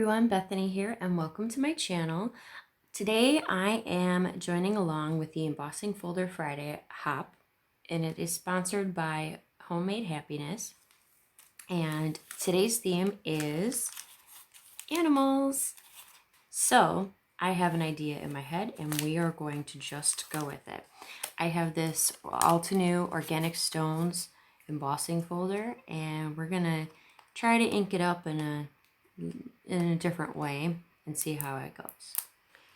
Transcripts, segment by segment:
everyone, Bethany here and welcome to my channel. Today I am joining along with the Embossing Folder Friday Hop, and it is sponsored by Homemade Happiness. And today's theme is animals. So I have an idea in my head and we are going to just go with it. I have this Altenew Organic Stones embossing folder and we're gonna try to ink it up in a different way and see how it goes.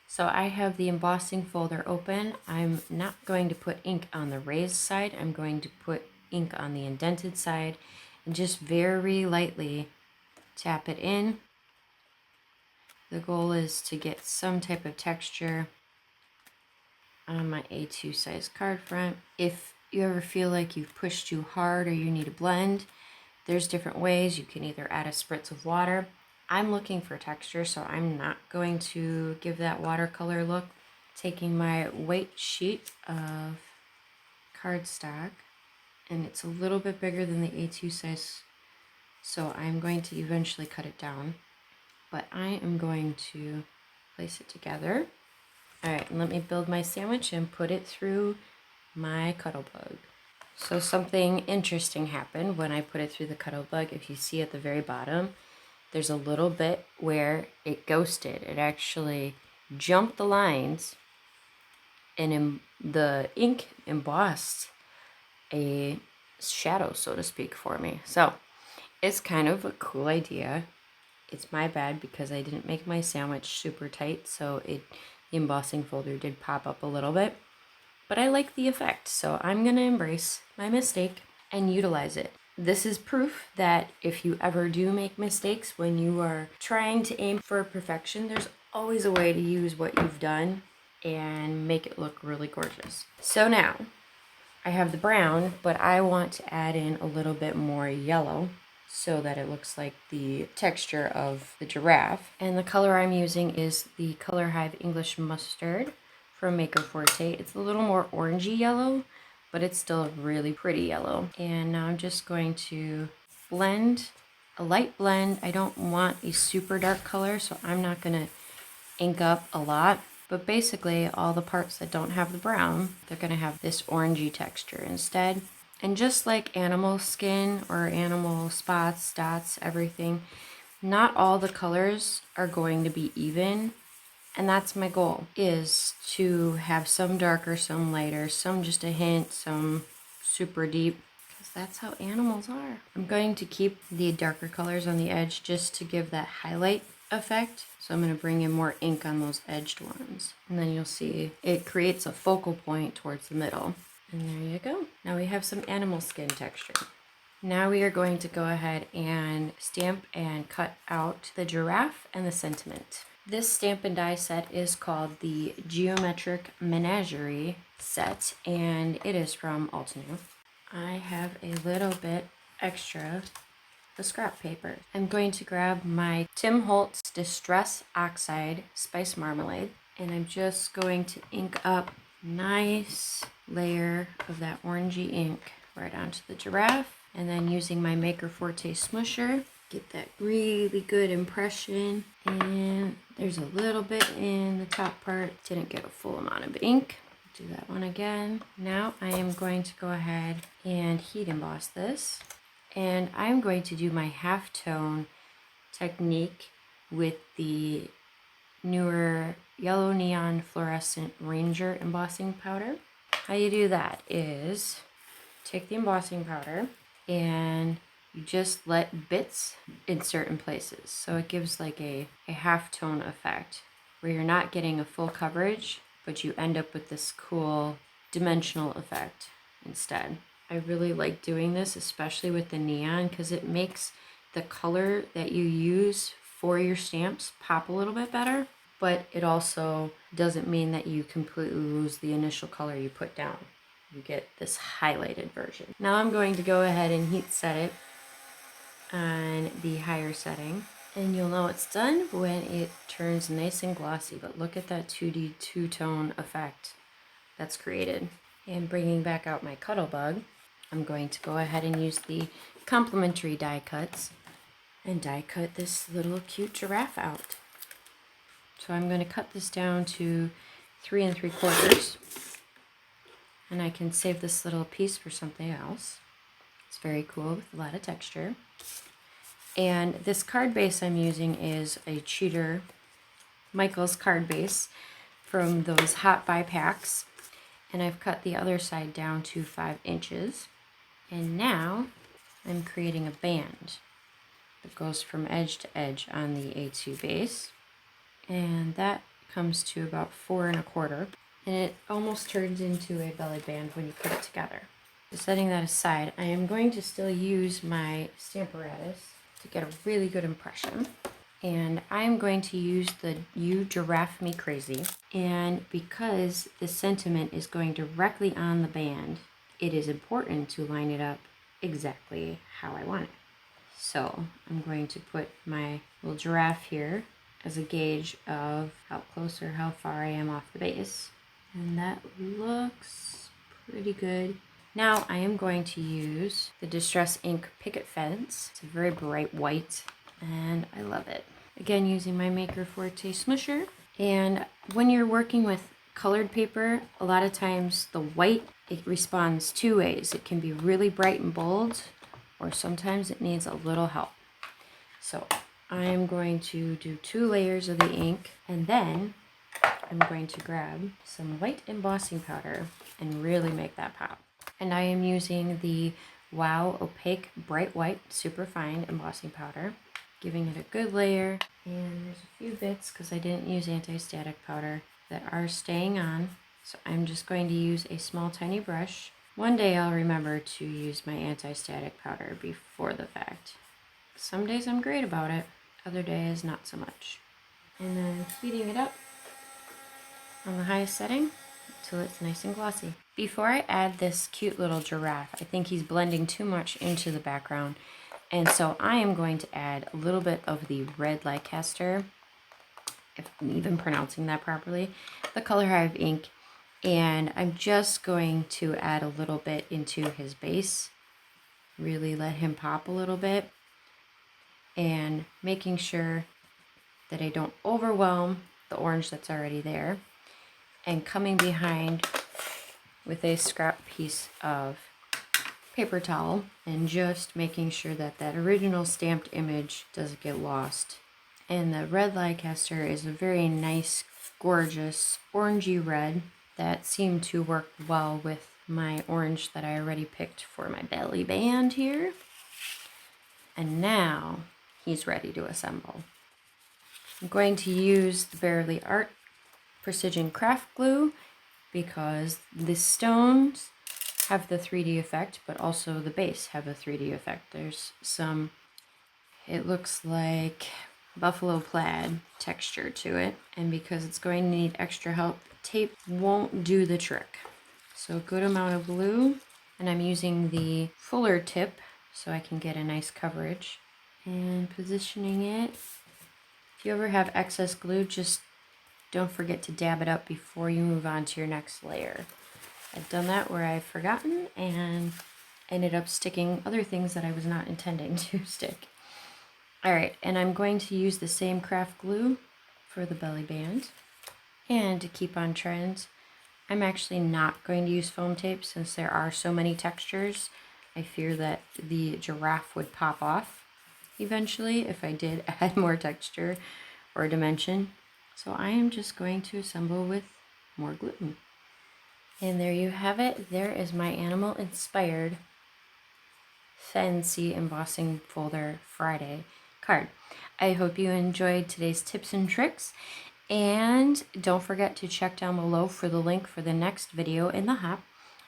So I have the embossing folder open. I'm not going to put ink on the raised side. I'm going to put ink on the indented side and just very lightly tap it in. The goal is to get some type of texture on my A2 size card front. If you ever feel like you've pushed too hard or you need a blend, there's different ways. You can either add a spritz of water. I'm looking for texture, so I'm not going to give that watercolor look. Taking my white sheet of cardstock, and it's a little bit bigger than the A2 size, so I'm going to eventually cut it down. But I am going to place it together. All right, and let me build my sandwich and put it through my Cuttlebug. So something interesting happened when I put it through the Cuttlebug. If you see at the very bottom, there's a little bit where it ghosted. It actually jumped the lines and the ink embossed a shadow, so to speak, for me. So it's kind of a cool idea. It's my bad because I didn't make my sandwich super tight, so the embossing folder did pop up a little bit. But I like the effect, so I'm gonna embrace my mistake and utilize it. This is proof that if you ever do make mistakes when you are trying to aim for perfection, there's always a way to use what you've done and make it look really gorgeous. So now I have the brown, but I want to add in a little bit more yellow so that it looks like the texture of the giraffe. And the color I'm using is the Color Hive English Mustard from Maker Forte. It's a little more orangey yellow, but it's still a really pretty yellow. And now I'm just going to blend a light blend. I don't want a super dark color, so I'm not gonna ink up a lot. But basically all the parts that don't have the brown, they're gonna have this orangey texture instead. And just like animal skin or animal spots, dots, everything, not all the colors are going to be even. And that's my goal, is to have some darker, some lighter, some just a hint, some super deep, because that's how animals are. I'm going to keep the darker colors on the edge just to give that highlight effect. So I'm going to bring in more ink on those edged ones. And then you'll see it creates a focal point towards the middle. And there you go. Now we have some animal skin texture. Now we are going to go ahead and stamp and cut out the giraffe and the sentiment. This stamp and die set is called the Geometric Menagerie set, and it is from Altenew. I have a little bit extra the scrap paper. I'm going to grab my Tim Holtz Distress Oxide Spice Marmalade, and I'm just going to ink up a nice layer of that orangey ink right onto the giraffe, and then using my Maker Forte smusher, get that really good impression. And there's a little bit in the top part. Didn't get a full amount of ink. Do that one again. Now I am going to go ahead and heat emboss this. And I'm going to do my halftone technique with the newer Yellow Neon Fluorescent Ranger embossing powder. How you do that is take the embossing powder and you just let bits insert in places. So it gives like a halftone effect where you're not getting a full coverage, but you end up with this cool dimensional effect instead. I really like doing this, especially with the neon, because it makes the color that you use for your stamps pop a little bit better, but it also doesn't mean that you completely lose the initial color you put down. You get this highlighted version. Now I'm going to go ahead and heat set it on the higher setting, and you'll know it's done when it turns nice and glossy. But look at that 2D two-tone effect that's created. And bringing back out my Cuttlebug, I'm going to go ahead and use the complementary die cuts and die cut this little cute giraffe out. So I'm going to cut this down to 3 3/4, and I can save this little piece for something else. It's very cool with a lot of texture. And this card base I'm using is a Cheater Michael's card base from those Hot Buy packs. And I've cut the other side down to 5 inches. And now I'm creating a band that goes from edge to edge on the A2 base. And that comes to about 4 1/4. And it almost turns into a belly band when you put it together. So setting that aside, I am going to still use my Stamparatus to get a really good impression. And I'm going to use the You Giraffe Me Crazy. And because the sentiment is going directly on the band, it is important to line it up exactly how I want it. So I'm going to put my little giraffe here as a gauge of how close or how far I am off the base. And that looks pretty good. Now I am going to use the Distress Ink Picket Fence. It's a very bright white and I love it. Again, using my Maker Forte smusher. And when you're working with colored paper, a lot of times the white, it responds 2 ways. It can be really bright and bold, or sometimes it needs a little help. So I'm going to do 2 layers of the ink, and then I'm going to grab some white embossing powder and really make that pop. And I am using the Wow Opaque Bright White Superfine embossing powder, giving it a good layer. And there's a few bits, because I didn't use anti-static powder, that are staying on. So I'm just going to use a small tiny brush. One day I'll remember to use my anti-static powder before the fact. Some days I'm great about it, other days not so much. And then heating it up on the highest setting until it's nice and glossy. Before I add this cute little giraffe, I think he's blending too much into the background. And so I am going to add a little bit of the red Leicester, if I'm even pronouncing that properly, the Color Hive ink. And I'm just going to add a little bit into his base, really let him pop a little bit, and making sure that I don't overwhelm the orange that's already there, and coming behind with a scrap piece of paper towel and just making sure that that original stamped image doesn't get lost. And the red Leicester is a very nice, gorgeous, orangey red that seemed to work well with my orange that I already picked for my belly band here. And now he's ready to assemble. I'm going to use the Bearly Art Precision Craft Glue because the stones have the 3D effect, but also the base have a 3D effect. There's some, it looks like buffalo plaid texture to it, and because it's going to need extra help, tape won't do the trick. So a good amount of glue, and I'm using the fuller tip so I can get a nice coverage. And positioning it. If you ever have excess glue, just don't forget to dab it up before you move on to your next layer. I've done that where I've forgotten and ended up sticking other things that I was not intending to stick. Alright, and I'm going to use the same craft glue for the belly band. And to keep on trend, I'm actually not going to use foam tape since there are so many textures. I fear that the giraffe would pop off eventually if I did add more texture or dimension. So I am just going to assemble with more glue. And there you have it. There is my animal inspired fancy embossing folder Friday card. I hope you enjoyed today's tips and tricks, and don't forget to check down below for the link for the next video in the hop.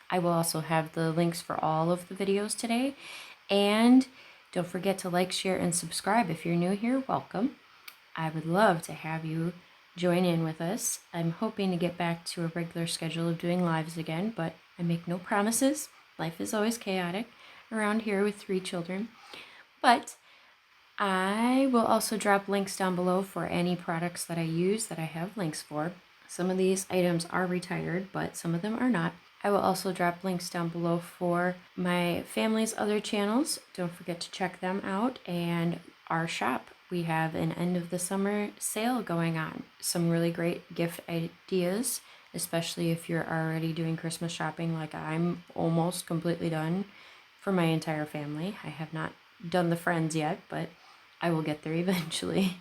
I will also have the links for all of the videos today, and don't forget to like, share, and subscribe. If you're new here, welcome. I would love to have you join in with us. I'm hoping to get back to a regular schedule of doing lives again, but I make no promises. Life is always chaotic around here with 3 children. But I will also drop links down below for any products that I use that I have links for. Some of these items are retired, but some of them are not. I will also drop links down below for my family's other channels. Don't forget to check them out, and our shop. We have an end of the summer sale going on. Some really great gift ideas, especially if you're already doing Christmas shopping like I'm almost completely done for my entire family. I have not done the friends yet, but I will get there eventually.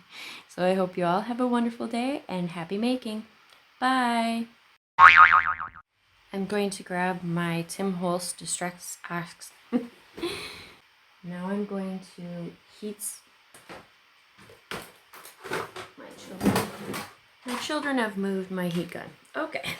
So I hope you all have a wonderful day and happy making. Bye! I'm going to grab my Tim Holtz Distress Ox. Now I'm going to heat. My children have moved my heat gun. Okay.